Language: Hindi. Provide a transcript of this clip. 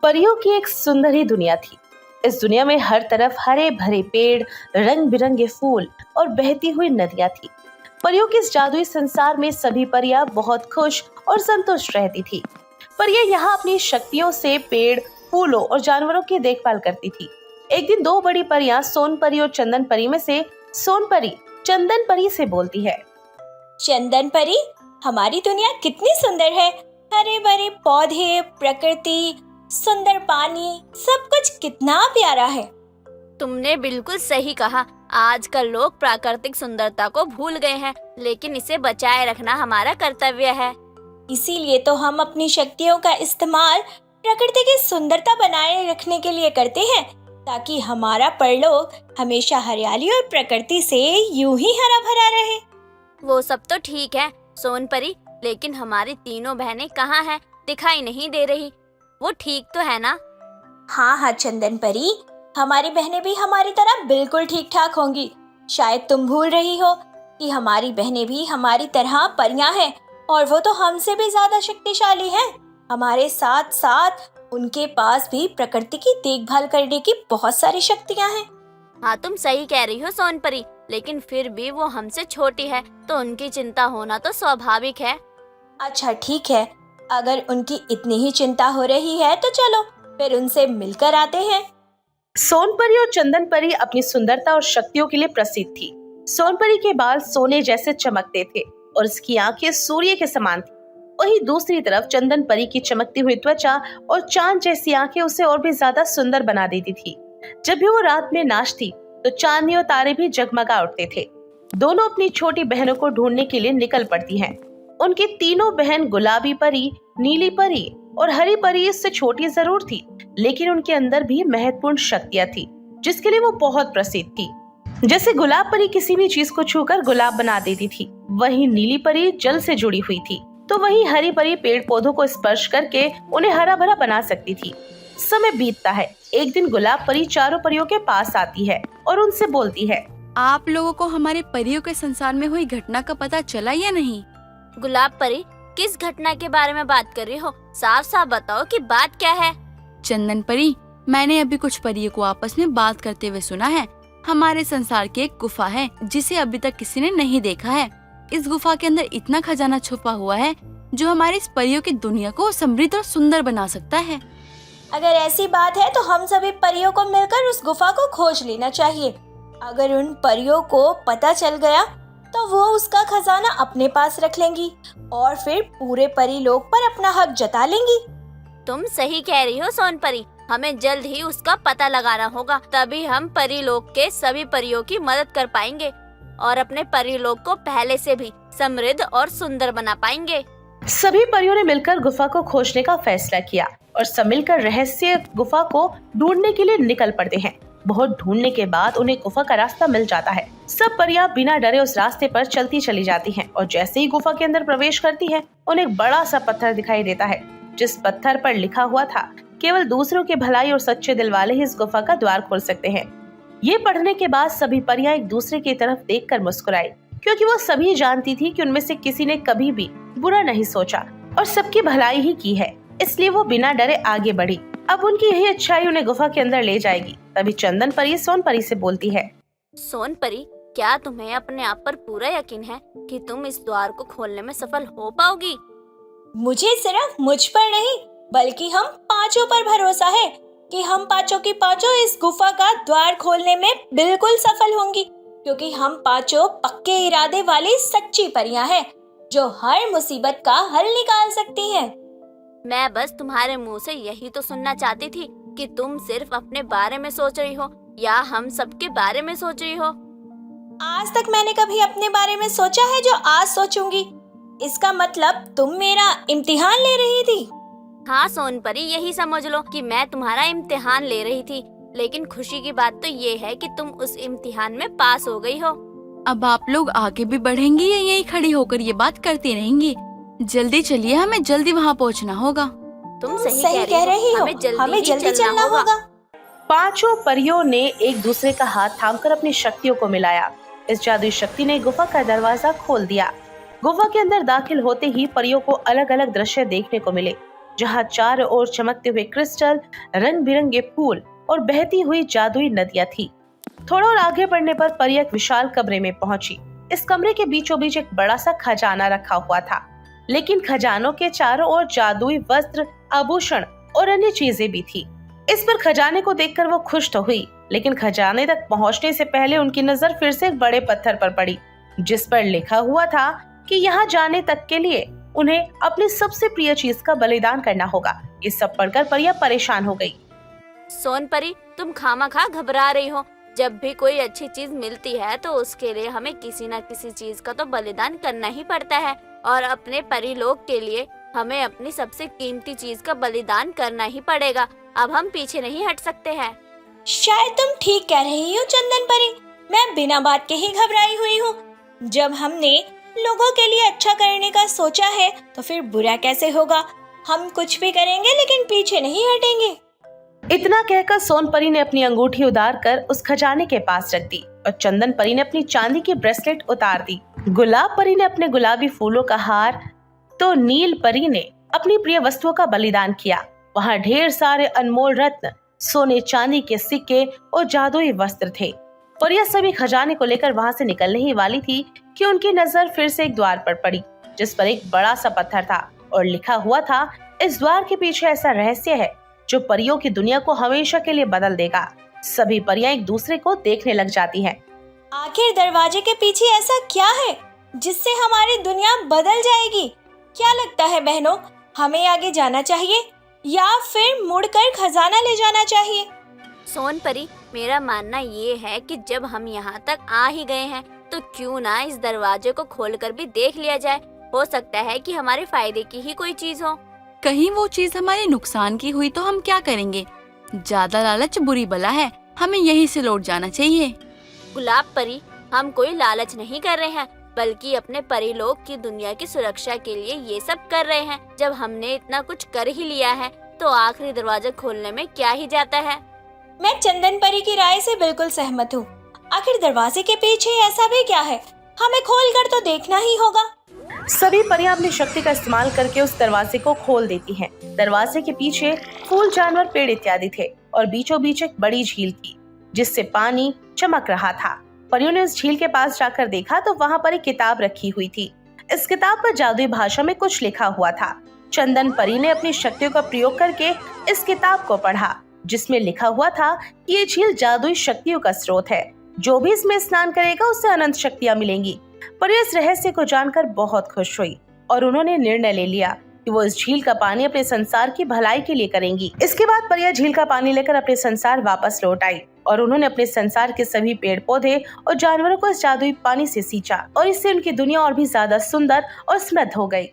परियों की एक सुंदर ही दुनिया थी। इस दुनिया में हर तरफ हरे भरे पेड़, रंग बिरंगे फूल और बहती हुई नदियां थी। परियों के इस जादुई संसार में सभी परियां बहुत खुश और संतुष्ट रहती थी। परियां यहाँ अपनी शक्तियों से पेड़, फूलों और जानवरों की देखभाल करती थी। एक दिन दो बड़ी परियां सोन परी और चंदन परी में से सोन परी चंदन परी से बोलती है। चंदन परी, हमारी दुनिया कितनी सुंदर है। हरे भरे पौधे, प्रकृति, सुंदर पानी, सब कुछ कितना प्यारा है। तुमने बिल्कुल सही कहा। आजकल लोग प्राकृतिक सुंदरता को भूल गए हैं, लेकिन इसे बचाए रखना हमारा कर्तव्य है। इसीलिए तो हम अपनी शक्तियों का इस्तेमाल प्रकृति की सुंदरता बनाए रखने के लिए करते हैं, ताकि हमारा परलोक हमेशा हरियाली और प्रकृति से यूं ही हरा भरा रहे। वो सब तो ठीक है सोन परी, लेकिन हमारी तीनों बहनें कहाँ हैं? दिखाई नहीं दे रही। वो ठीक तो है ना? हाँ चंदन परी, हमारी बहनें भी हमारी तरह बिल्कुल ठीक ठाक होंगी। शायद तुम भूल रही हो कि हमारी बहनें भी हमारी तरह परियां हैं, और वो तो हमसे भी ज्यादा शक्तिशाली हैं। हमारे साथ साथ उनके पास भी प्रकृति की देखभाल करने की बहुत सारी शक्तियां हैं। हाँ, तुम सही कह रही हो सोन परी, लेकिन फिर भी वो हमसे छोटी है, तो उनकी चिंता होना तो स्वाभाविक है। अच्छा ठीक है, अगर उनकी इतनी ही चिंता हो रही है तो चलो फिर उनसे मिलकर आते हैं। सोनपरी और चंदन परी अपनी सुंदरता और शक्तियों के लिए प्रसिद्ध थी। सोनपरी के बाल सोने जैसे चमकते थे और उसकी आंखें सूर्य के समान थी। वहीं दूसरी तरफ चंदन परी की चमकती हुई त्वचा और चांद जैसी आंखें उसे और भी ज्यादा सुंदर बना देती थी। जब भी वो रात में नाचती तो चांदनी और तारे भी जगमगा उठते थे। दोनों अपनी छोटी बहनों को ढूंढने के लिए निकल पड़ती हैं। उनकी तीनों बहन गुलाबी परी, नीली परी और हरी परी इससे छोटी जरूर थी, लेकिन उनके अंदर भी महत्वपूर्ण शक्तियां थी, जिसके लिए वो बहुत प्रसिद्ध थी। जैसे गुलाब परी किसी भी चीज को छूकर गुलाब बना देती थी, वहीं नीली परी जल से जुड़ी हुई थी, तो वहीं हरी परी पेड़ पौधों को स्पर्श करके उन्हें हरा भरा बना सकती थी। समय बीतता है। एक दिन गुलाब परी चारों परियों के पास आती है और उनसे बोलती है, आप लोगों को हमारे परियों के संसार में हुई घटना का पता चला या नहीं? गुलाब परी, किस घटना के बारे में बात कर रही हो? साफ साफ बताओ कि बात क्या है। चंदन परी, मैंने अभी कुछ परियों को आपस में बात करते हुए सुना है। हमारे संसार की एक गुफा है जिसे अभी तक किसी ने नहीं देखा है। इस गुफा के अंदर इतना खजाना छुपा हुआ है जो हमारी इस परियों की दुनिया को समृद्ध और सुंदर बना सकता है। अगर ऐसी बात है तो हम सभी परियों को मिलकर उस गुफा को खोज लेना चाहिए। अगर उन परियों को पता चल गया तो वो उसका खजाना अपने पास रख लेंगी और फिर पूरे परी लोक पर अपना हक जता लेंगी। तुम सही कह रही हो सोन परी, हमें जल्द ही उसका पता लगाना होगा, तभी हम परी लोक के सभी परियों की मदद कर पाएंगे और अपने परी लोक को पहले से भी समृद्ध और सुंदर बना पाएंगे। सभी परियों ने मिलकर गुफा को खोजने का फैसला किया और सब मिलकर रहस्य गुफा को ढूंढने के लिए निकल पड़ते हैं। बहुत ढूंढने के बाद उन्हें गुफा का रास्ता मिल जाता है। सब परियां बिना डरे उस रास्ते पर चलती चली जाती हैं और जैसे ही गुफा के अंदर प्रवेश करती हैं, उन्हें एक बड़ा सा पत्थर दिखाई देता है, जिस पत्थर पर लिखा हुआ था, केवल दूसरों की भलाई और सच्चे दिल वाले ही इस गुफा का द्वार खोल सकते हैं। ये पढ़ने के बाद सभी परियां एक दूसरे की तरफ देखकर मुस्कुराई, क्योंकि वो सभी जानती थी कि उनमें से किसी ने कभी भी बुरा नहीं सोचा और सबकी भलाई ही की है। इसलिए वो बिना डरे आगे बढ़ी। अब उनकी यही अच्छाई उन्हें गुफा के अंदर ले जाएगी। तभी चंदन परी सोन परी से बोलती है, सोन परी, क्या तुम्हें अपने आप पर पूरा यकीन है कि तुम इस द्वार को खोलने में सफल हो पाओगी? मुझे सिर्फ मुझ पर नहीं बल्कि हम पांचों पर भरोसा है कि हम पांचों की पांचों इस गुफा का द्वार खोलने में बिल्कुल सफल होंगी, क्योंकि हम पांचों पक्के इरादे वाली सच्ची परियां हैं जो हर मुसीबत का हल निकाल सकती हैं। मैं बस तुम्हारे मुंह से यही तो सुनना चाहती थी कि तुम सिर्फ अपने बारे में सोच रही हो या हम सबके बारे में सोच रही हो। आज तक मैंने कभी अपने बारे में सोचा है जो आज सोचूंगी। इसका मतलब तुम मेरा इम्तिहान ले रही थी। हाँ सोन परी, यही समझ लो कि मैं तुम्हारा इम्तिहान ले रही थी, लेकिन खुशी की बात तो ये है कि तुम उस इम्तिहान में पास हो गई हो। अब आप लोग आगे भी बढ़ेंगी या यही खड़ी होकर ये बात करती रहेंगी? जल्दी चलिए, हमें जल्दी वहाँ पहुँचना होगा। तुम सही कह रही हो, हमें जल्दी चलना होगा। पांचों परियों ने एक दूसरे का हाथ थामकर अपनी शक्तियों को मिलाया। इस जादुई शक्ति ने गुफा का दरवाजा खोल दिया। गुफा के अंदर दाखिल होते ही परियों को अलग अलग दृश्य देखने को मिले। जहाँ चारों ओर चमकते हुए क्रिस्टल, रंग बिरंगे फूल और बहती हुई जादुई नदियाँ थी। थोड़ा और आगे बढ़ने पर परी एक विशाल कमरे में पहुंची। इस कमरे के बीचों बीच एक बड़ा सा खजाना रखा हुआ था, लेकिन खजानों के चारों ओर जादुई वस्त्र, आभूषण और अन्य चीजें भी थी। इस पर खजाने को देखकर वो खुश तो हुई, लेकिन खजाने तक पहुंचने से पहले उनकी नजर फिर से एक बड़े पत्थर पर पड़ी, जिस पर लिखा हुआ था कि यहाँ जाने तक के लिए उन्हें अपनी सबसे प्रिय चीज का बलिदान करना होगा। ये सब पढ़कर परिया परेशान हो गई। सोनपरी, तुम खामखा घबरा रही हो। जब भी कोई अच्छी चीज मिलती है तो उसके लिए हमें किसी न किसी चीज का तो बलिदान करना ही पड़ता है, और अपने परिलोक के लिए हमें अपनी सबसे कीमती चीज का बलिदान करना ही पड़ेगा। अब हम पीछे नहीं हट सकते हैं। शायद तुम ठीक कह रही हो चंदन परी, मैं बिना बात के ही घबराई हुई हूँ। जब हमने लोगों के लिए अच्छा करने का सोचा है तो फिर बुरा कैसे होगा। हम कुछ भी करेंगे लेकिन पीछे नहीं हटेंगे। इतना कहकर सोनपरी ने अपनी अंगूठी उतार कर उस खजाने के पास रख दी और चंदन परी ने अपनी चांदी की ब्रेसलेट उतार दी। गुलाब परी ने अपने गुलाबी फूलों का हार, तो नील परी ने अपनी प्रिय वस्तुओं का बलिदान किया। वहाँ ढेर सारे अनमोल रत्न, सोने चांदी के सिक्के और जादुई वस्त्र थे। परिया सभी खजाने को लेकर वहाँ से निकलने ही वाली थी कि उनकी नजर फिर से एक द्वार पर पड़ी, जिस पर एक बड़ा सा पत्थर था और लिखा हुआ था, इस द्वार के पीछे ऐसा रहस्य है जो परियों की दुनिया को हमेशा के लिए बदल देगा। सभी परियां एक दूसरे को देखने लग जाती हैं। आखिर दरवाजे के पीछे ऐसा क्या है जिससे हमारी दुनिया बदल जाएगी? क्या लगता है बहनों, हमें आगे जाना चाहिए या फिर मुड़कर खजाना ले जाना चाहिए? सोनपरी, मेरा मानना ये है कि जब हम यहाँ तक आ ही गए हैं तो क्यों ना इस दरवाजे को खोलकर भी देख लिया जाए। हो सकता है कि हमारे फायदे की ही कोई चीज हो। कहीं वो चीज हमारे नुकसान की हुई तो हम क्या करेंगे? ज्यादा लालच बुरी बला है, हमें यहीं से लौट जाना चाहिए। गुलाब परी, हम कोई लालच नहीं कर रहे हैं, बल्कि अपने परिलोक की दुनिया की सुरक्षा के लिए ये सब कर रहे हैं। जब हमने इतना कुछ कर ही लिया है तो आखिरी दरवाजा खोलने में क्या ही जाता है। मैं चंदन परी की राय से बिल्कुल सहमत हूँ। आखिर दरवाजे के पीछे ऐसा भी क्या है, हमें खोलकर तो देखना ही होगा। सभी परियां अपनी शक्ति का इस्तेमाल करके उस दरवाजे को खोल देती हैं। दरवाजे के पीछे फूल, जानवर, पेड़ इत्यादि थे और बीचों बीच एक बड़ी झील थी जिससे पानी चमक रहा था। परियों ने उस झील के पास जाकर देखा तो वहाँ पर एक किताब रखी हुई थी। इस किताब पर जादुई भाषा में कुछ लिखा हुआ था। चंदन परी ने अपनी शक्तियों का प्रयोग करके इस किताब को पढ़ा, जिसमें लिखा हुआ था कि ये झील जादुई शक्तियों का स्रोत है। जो भी इसमें स्नान करेगा उसे अनंत शक्तियाँ मिलेंगी। परिया इस रहस्य को जानकर बहुत खुश हुई और उन्होंने निर्णय ले लिया कि वो इस झील का पानी अपने संसार की भलाई के लिए करेंगी। इसके बाद परिया झील का पानी लेकर अपने संसार वापस लौट आई और उन्होंने अपने संसार के सभी पेड़ पौधे और जानवरों को इस जादुई पानी से सींचा और इससे उनकी दुनिया और भी ज्यादा सुंदर और समृद्ध हो गई।